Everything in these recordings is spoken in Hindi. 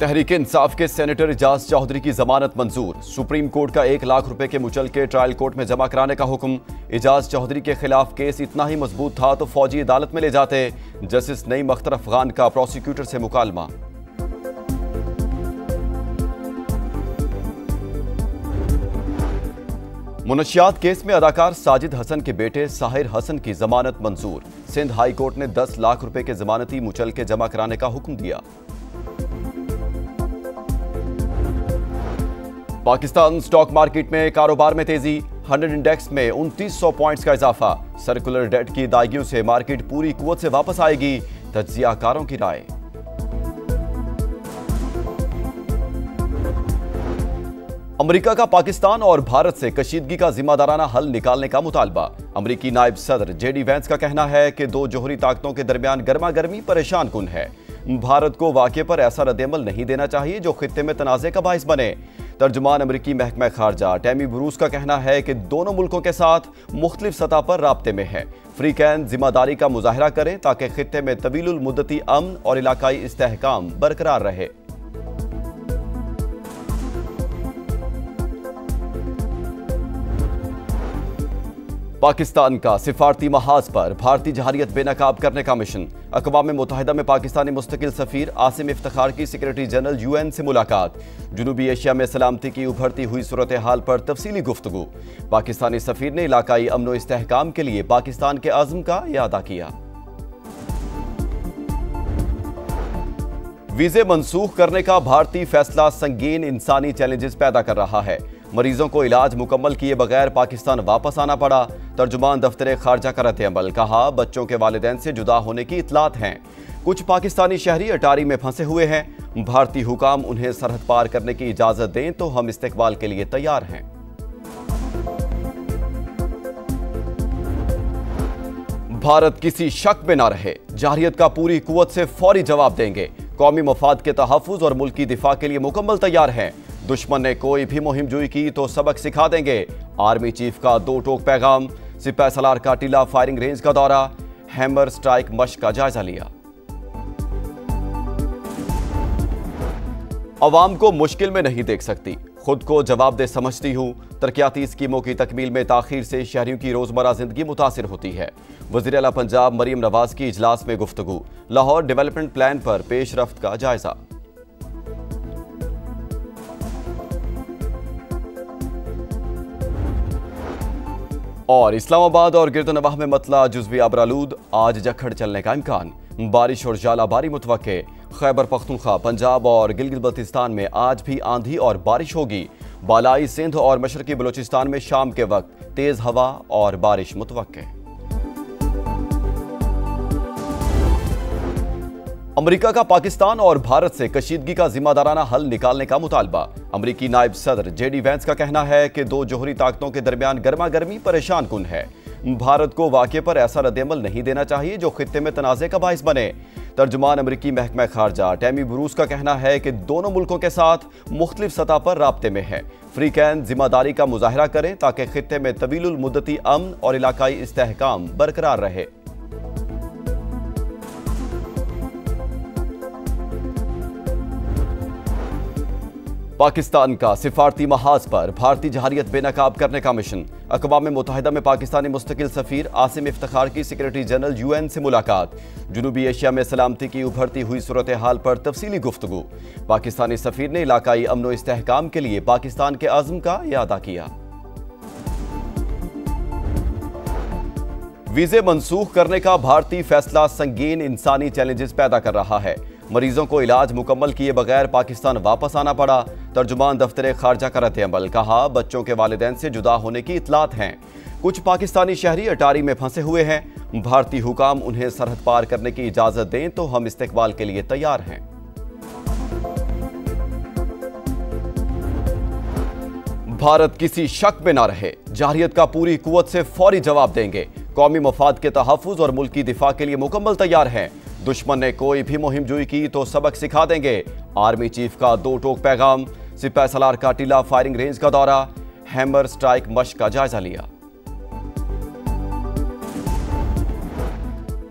तहरीक इंसाफ के सेनेटर एजाज चौधरी की जमानत मंजूर। सुप्रीम कोर्ट का 1 लाख रुपए के मुचलके ट्रायल कोर्ट में जमा कराने का हुक्म। एजाज चौधरी के खिलाफ केस इतना ही मजबूत था तो फौजी अदालत में ले जाते। जस्टिस नईम अख्तर अफगान का प्रोसिक्यूटर से मुकालमा। मुनशियात केस में अदाकार साजिद हसन के बेटे साहिर हसन की जमानत मंजूर। सिंध हाई कोर्ट ने 10 लाख रुपए के जमानती मुचलके जमा कराने का हुक्म दिया। पाकिस्तान स्टॉक मार्केट में कारोबार में तेजी। 100 इंडेक्स में 2900 पॉइंट्स का इजाफा। सर्कुलर डेट की दायगियों से मार्केट पूरी कुव्वत से वापस आएगी, तज्जियाकारों की राय। अमेरिका का पाकिस्तान और भारत से कशीदगी का जिम्मेदाराना हल निकालने का मुतालबा। अमेरिकी नायब सदर जेडी वैंस का कहना है कि दो जोहरी ताकतों के दरमियान गर्मा गर्मी परेशान कुन है। भारत को वाक़े पर ऐसा रद्देअमल नहीं देना चाहिए जो खित्ते में तनाज़े का बाइस बने। तर्जुमान अमेरिकी महकमा खारजा टैमी ब्रूस का कहना है कि दोनों मुल्कों के साथ मुख्तलिफ सतह पर राब्ते में है। फ्रीकैन जिम्मेदारी का मुजाहरा करें ताकि खित्ते में तवीलुल मुद्दती अमन और इलाकाई इस्तेहकाम बरकरार रहे। पाकिस्तान का सिफारती महाज पर भारतीय जहारियत बेनकाब करने का मिशन। अक़वाम मुत्तहिदा में पाकिस्तानी मुस्तकिल सफ़ीर आसिम इफ्तिखार की सेक्रेटरी जनरल UN से मुलाकात। जनूबी एशिया में सलामती की उभरती हुई सूरत हाल पर तफसीली गुफ्तगू। पाकिस्तानी सफ़ीर ने इलाकाई अमन व इस्तेहकाम के लिए पाकिस्तान के आज़म का इयादा किया। वीज़े मनसूख करने का भारतीय फैसला संगीन इंसानी चैलेंजेस पैदा कर रहा है। मरीजों को इलाज मुकम्मल किए बगैर पाकिस्तान वापस आना पड़ा। तर्जुमान दफ्तर खारजा का रद्द-ए-अमल। कहा, बच्चों के वालिदैन से जुदा होने की इतलात हैं। कुछ पाकिस्तानी शहरी अटारी में फंसे हुए हैं। भारतीय हुकाम उन्हें सरहद पार करने की इजाजत दें तो हम इस्तेकबाल के लिए तैयार हैं। भारत किसी शक में न रहे, जहरियत का पूरी कुव्वत से फौरी जवाब देंगे। कौमी मफाद के तहफ़्फ़ुज़ और मुल्की दिफा के लिए मुकम्मल तैयार हैं। दुश्मन ने कोई भी मुहिम जुई की तो सबक सिखा देंगे। आर्मी चीफ का 2 टोक पैगाम। सिपाही सलार का टीला फायरिंग रेंज का दौरा। हैमर स्ट्राइक मश्क का जायजा लिया। अवाम को मुश्किल में नहीं देख सकती, खुद को जवाबदेह समझती हूं। तरक्याती स्कीमों की तकमील में ताखीर से शहरियों की रोजमर्रा जिंदगी मुतासिर होती है। वज़ीर आला पंजाब मरीम नवाज की इजलास में गुफ्तगू। लाहौर डेवलपमेंट प्लान पर पेशरफ्त का जायजा। और इस्लामाबाद और गिरदनवाह में मतला जुज़वी अबरालूद। आज जखड़ चलने का इम्कान। बारिश और जालाबारी मुतवक्के। खैबर पख्तूनख्वा, पंजाब और गिलगित बल्तिस्तान में आज भी आंधी और बारिश होगी। बालाई सिंध और मशरकी बलूचिस्तान में शाम के वक्त तेज हवा और बारिश मुतवक्के। अमेरिका का पाकिस्तान और भारत से कशीदगी का जिम्मेदाराना हल निकालने का मुतालबा। अमेरिकी नायब सदर जेडी वैंस का कहना है कि दो जोहरी ताकतों के दरमियान गर्मा गर्मी परेशान कुन है। भारत को वाक़े पर ऐसा रद्देअमल नहीं देना चाहिए जो खित्ते में तनाज़े का बाइस बने। तर्जुमान अमेरिकी महकमा खारजा टैमी ब्रूस का कहना है कि दोनों मुल्कों के साथ मुख्तलिफ सतह पर राब्ते में है। फ्रीकैन जिम्मेदारी का मुजाहरा करें ताकि खित्ते में तवीलुल मुद्दती अमन और इलाकाई इस्तेहकाम बरकरार रहे। पाकिस्तान का सिफारती महाज पर भारतीय जहारियत बेनकाब करने का मिशन। अक़वाम मुत्तहिदा में पाकिस्तानी मुस्तकिल सफ़ीर आसिम इफ्तिखार की सेक्रेटरी जनरल UN से मुलाकात। जनूबी एशिया में सलामती की उभरती हुई सूरत हाल पर तफसीली गुफ्तगू। पाकिस्तानी सफ़ीर ने इलाकाई अमन व इस्तेहकाम के लिए पाकिस्तान के आज़म का इयादा किया। वीज़े मनसूख करने का भारतीय फैसला संगीन इंसानी चैलेंजेस पैदा कर रहा है। मरीजों को इलाज मुकम्मल किए बगैर पाकिस्तान वापस आना पड़ा। तर्जुमान दफ्तर खारजा का रद्द-ए-अमल। कहा, बच्चों के वालिदैन से जुदा होने की इतलात हैं। कुछ पाकिस्तानी शहरी अटारी में फंसे हुए हैं। भारतीय हुकाम उन्हें सरहद पार करने की इजाजत दें तो हम इस्तेकबाल के लिए तैयार हैं। भारत किसी शक में न रहे, जहरियत का पूरी कुव्वत से फौरी जवाब देंगे। कौमी मफाद के तहफ़्फ़ुज़ और मुल्की दिफा के लिए मुकम्मल तैयार हैं। दुश्मन ने कोई भी मुहिम जुई की तो सबक सिखा देंगे। आर्मी चीफ का 2 टोक पैगाम। सिपाही सलार का टीला फायरिंग रेंज का दौरा। हैमर स्ट्राइक मश्क का जायजा लिया।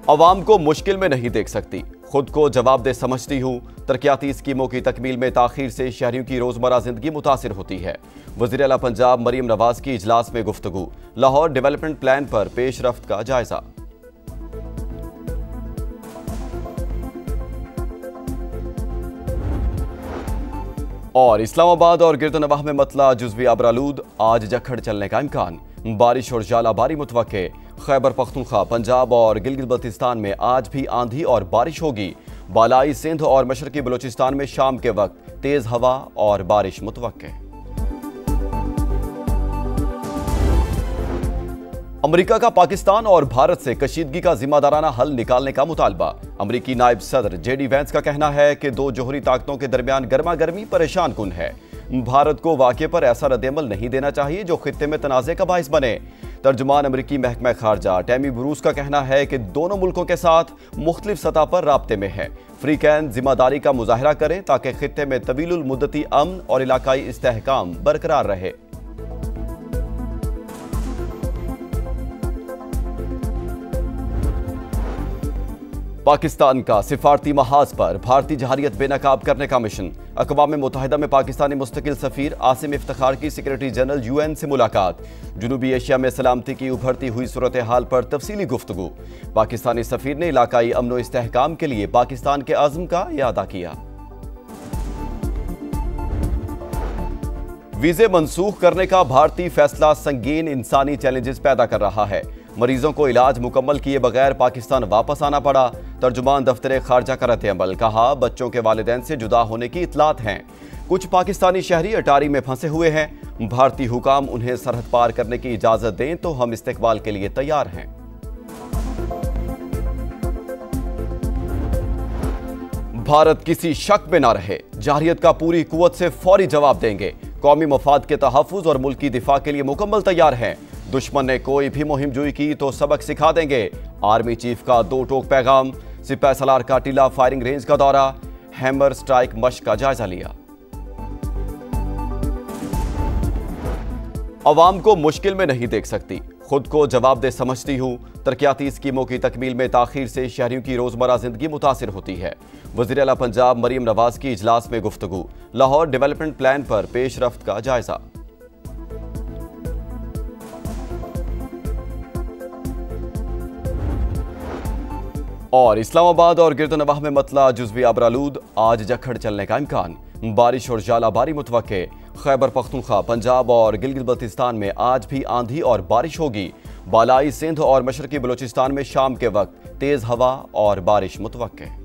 अवाम को मुश्किल में नहीं देख सकती, खुद को जवाबदेह समझती हूँ। तरक्याती स्कीमों की तकमील में ताखीर से शहरियों की रोजमर्रा जिंदगी मुतासिर होती है। वज़ीर आला पंजाब मरीम नवाज की इजलास में गुफ्तगू। लाहौर डेवलपमेंट प्लान पर पेशरफ्त का जायजा। और इस्लामाबाद और गिरदनवाह में मतला जुज़वी अबरालूद, आज जखड़ चलने का इम्कान। बारिश और जालाबारी मुतवक्के। खैबर पख्तूनख्वा, पंजाब और गिलगित बल्तिस्तान में आज भी आंधी और बारिश होगी। बालाई सिंध और मशरकी बलूचिस्तान में शाम के वक्त तेज हवा और बारिश मुतवक्के। अमेरिका का पाकिस्तान और भारत से कशीदगी का जिम्मेदाराना हल निकालने का मुतालबा। अमेरिकी नायब सदर जेडी वैंस का कहना है कि दो जोहरी ताकतों के दरमियान गर्मा गर्मी परेशान कुन है। भारत को वाक़े पर ऐसा रद्द-ए-अमल नहीं देना चाहिए जो खित्ते में तनाज़े का बाइस बने। तर्जुमान अमेरिकी महकमा खारजा टैमी ब्रूस का कहना है कि दोनों मुल्कों के साथ मुख्तलिफ सतह पर राब्ते में है। फ्रीकैन जिम्मेदारी का मुजाहरा करें ताकि खित्ते में तवीलुल मुद्दती अमन और इलाकाई इस्तेहकाम बरकरार रहे। पाकिस्तान का सिफारती महाज पर भारतीय जहारियत बेनकाब करने का मिशन। अक़वाम मुत्तहिदा में पाकिस्तानी मुस्तकिल सफ़ीर आसिम इफ्तिखार की सेक्रेटरी जनरल UN से मुलाकात। जनूबी एशिया में सलामती की उभरती हुई सूरत हाल पर तफसीली गुफ्तगू। पाकिस्तानी सफ़ीर ने इलाकाई अमन व इस्तेहकाम के लिए पाकिस्तान के अज़्म का इयादा किया। वीज़े मनसूख करने का भारतीय फैसला संगीन इंसानी चैलेंजेस पैदा कर रहा है। मरीजों को इलाज मुकम्मल किए बगैर पाकिस्तान वापस आना पड़ा। तर्जुमान दफ्तर खारजा का रद्द-ए-अमल, कहा बच्चों के वालिदैन से जुदा होने की इतलात हैं। कुछ पाकिस्तानी शहरी अटारी में फंसे हुए हैं। भारतीय हुकाम उन्हें सरहद पार करने की इजाजत दें तो हम इस्तेकबाल के लिए तैयार हैं। भारत किसी शक में ना रहे, जहारियत का पूरी कुव्वत से फौरी जवाब देंगे। कौमी मफाद के तहफ़्फ़ुज़ और मुल्की दिफा के लिए मुकम्मल तैयार हैं। दुश्मन ने कोई भी मुहिम जुई की तो सबक सिखा देंगे। आर्मी चीफ का दो टोक पैगाम। सिपाही सलार का टीला फायरिंग रेंज का दौरा। हैमर स्ट्राइक मश्क का जायजा लिया। अवाम को मुश्किल में नहीं देख सकती, खुद को जवाबदेह समझती हूँ। तरक्याती स्कीमों की तकमील में ताखीर से शहरियों की रोजमर्रा जिंदगी मुतासिर होती है। वज़ीर आला पंजाब मरीम नवाज की इजलास में गुफ्तगू। लाहौर डेवलपमेंट प्लान पर पेशरफ्त का जायजा। और इस्लामाबाद और गिरदनवाह में मतला जुज़वी अबरालूद, आज जखड़ चलने का इम्कान। बारिश और जालाबारी मुतवक्के। खैबर पख्तूनख्वा, पंजाब और गिलगित बल्तिस्तान में आज भी आंधी और बारिश होगी। बालाई सिंध और मशरकी बलूचिस्तान में शाम के वक्त तेज हवा और बारिश मुतवक्के।